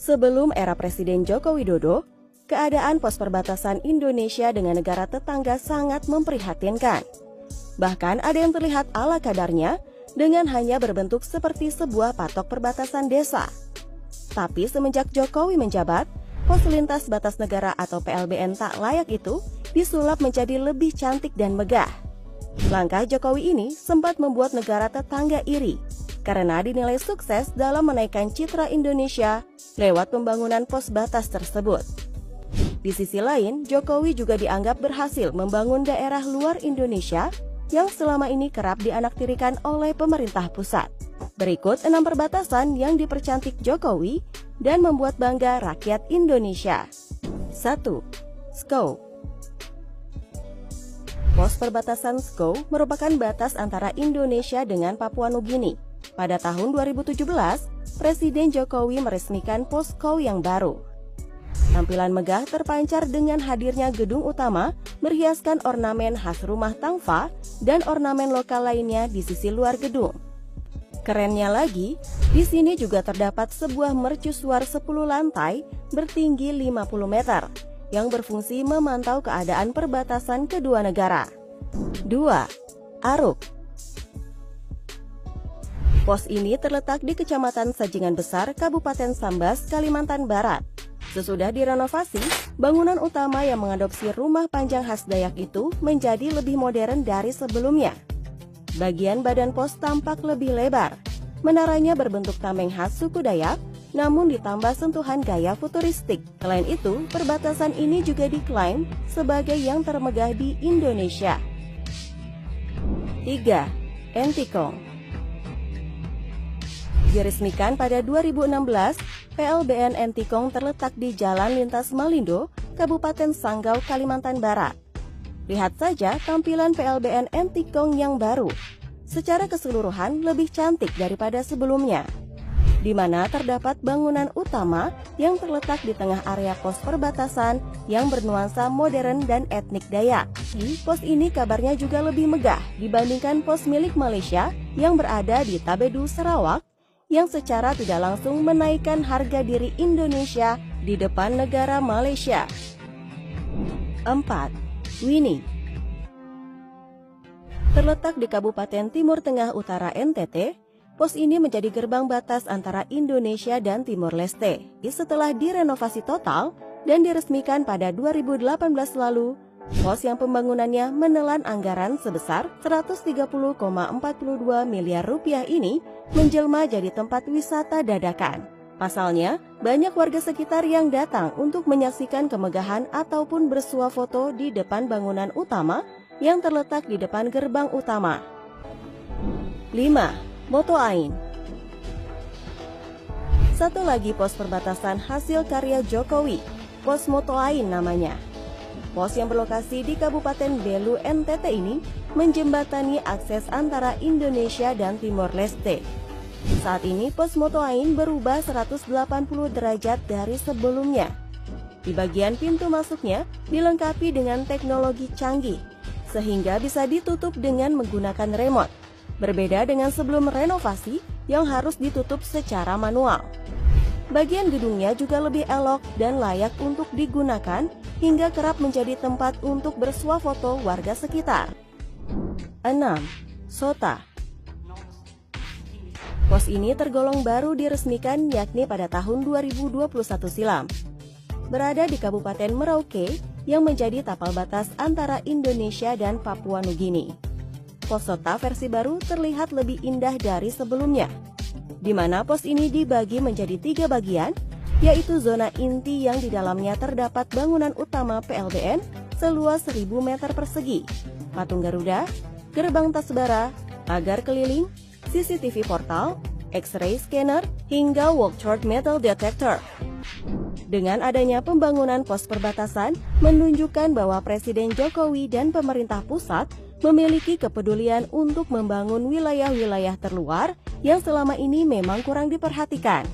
Sebelum era Presiden Joko Widodo, keadaan pos perbatasan Indonesia dengan negara tetangga sangat memprihatinkan. Bahkan ada yang terlihat ala kadarnya dengan hanya berbentuk seperti sebuah patok perbatasan desa. Tapi semenjak Jokowi menjabat, pos lintas batas negara atau PLBN tak layak itu disulap menjadi lebih cantik dan megah. Langkah Jokowi ini sempat membuat negara tetangga iri karena dinilai sukses dalam menaikkan citra Indonesia lewat pembangunan pos batas tersebut. Di sisi lain, Jokowi juga dianggap berhasil membangun daerah luar Indonesia yang selama ini kerap dianaktirikan oleh pemerintah pusat. Berikut 6 perbatasan yang dipercantik Jokowi dan membuat bangga rakyat Indonesia. 1. Skau. Pos perbatasan Skau merupakan batas antara Indonesia dengan Papua Nugini. Pada tahun 2017, Presiden Jokowi meresmikan pos Skau yang baru. Tampilan megah terpancar dengan hadirnya gedung utama berhiaskan ornamen khas rumah Tangfa dan ornamen lokal lainnya di sisi luar gedung. Kerennya lagi, di sini juga terdapat sebuah mercusuar 10 lantai bertinggi 50 meter yang berfungsi memantau keadaan perbatasan kedua negara. 2. Aruk. Pos ini terletak di Kecamatan Sajingan Besar, Kabupaten Sambas, Kalimantan Barat. Sesudah direnovasi, bangunan utama yang mengadopsi rumah panjang khas Dayak itu menjadi lebih modern dari sebelumnya. Bagian badan pos tampak lebih lebar. Menaranya berbentuk tameng khas suku Dayak, namun ditambah sentuhan gaya futuristik. Selain itu, perbatasan ini juga diklaim sebagai yang termegah di Indonesia. 3. Entikong. Diresmikan pada 2016, PLBN Entikong terletak di Jalan Lintas Malindo, Kabupaten Sanggau, Kalimantan Barat. Lihat saja tampilan PLBN Entikong yang baru. Secara keseluruhan lebih cantik daripada sebelumnya, di mana terdapat bangunan utama yang terletak di tengah area pos perbatasan yang bernuansa modern dan etnik Dayak. Pos ini kabarnya juga lebih megah dibandingkan pos milik Malaysia yang berada di Tabedu, Sarawak, yang secara tidak langsung menaikkan harga diri Indonesia di depan negara Malaysia. 4. Wini. Terletak di Kabupaten Timur Tengah Utara NTT, pos ini menjadi gerbang batas antara Indonesia dan Timor Leste. Setelah direnovasi total dan diresmikan pada 2018 lalu, pos yang pembangunannya menelan anggaran sebesar 130,42 miliar rupiah ini menjelma jadi tempat wisata dadakan. Pasalnya, banyak warga sekitar yang datang untuk menyaksikan kemegahan ataupun bersuah foto di depan bangunan utama yang terletak di depan gerbang utama. 5. Moto Ain. Satu lagi pos perbatasan hasil karya Jokowi, pos Moto Ain namanya. Pos yang berlokasi di Kabupaten Belu, NTT ini menjembatani akses antara Indonesia dan Timor Leste. Saat ini pos Moto Ain berubah 180 derajat dari sebelumnya. Di bagian pintu masuknya dilengkapi dengan teknologi canggih, sehingga bisa ditutup dengan menggunakan remote. Berbeda dengan sebelum renovasi yang harus ditutup secara manual. Bagian gedungnya juga lebih elok dan layak untuk digunakan hingga kerap menjadi tempat untuk bersuah foto warga sekitar. 6. Sota. Pos ini tergolong baru diresmikan yakni pada tahun 2021 silam. Berada di Kabupaten Merauke yang menjadi tapal batas antara Indonesia dan Papua Nugini. Pos Sota versi baru terlihat lebih indah dari sebelumnya, di mana pos ini dibagi menjadi 3 bagian, yaitu zona inti yang di dalamnya terdapat bangunan utama PLBN seluas 1000 meter persegi, patung Garuda, gerbang Tasbara, pagar keliling, CCTV portal, X-ray scanner, hingga walk-through metal detector. Dengan adanya pembangunan pos perbatasan menunjukkan bahwa Presiden Jokowi dan pemerintah pusat memiliki kepedulian untuk membangun wilayah-wilayah terluar yang selama ini memang kurang diperhatikan.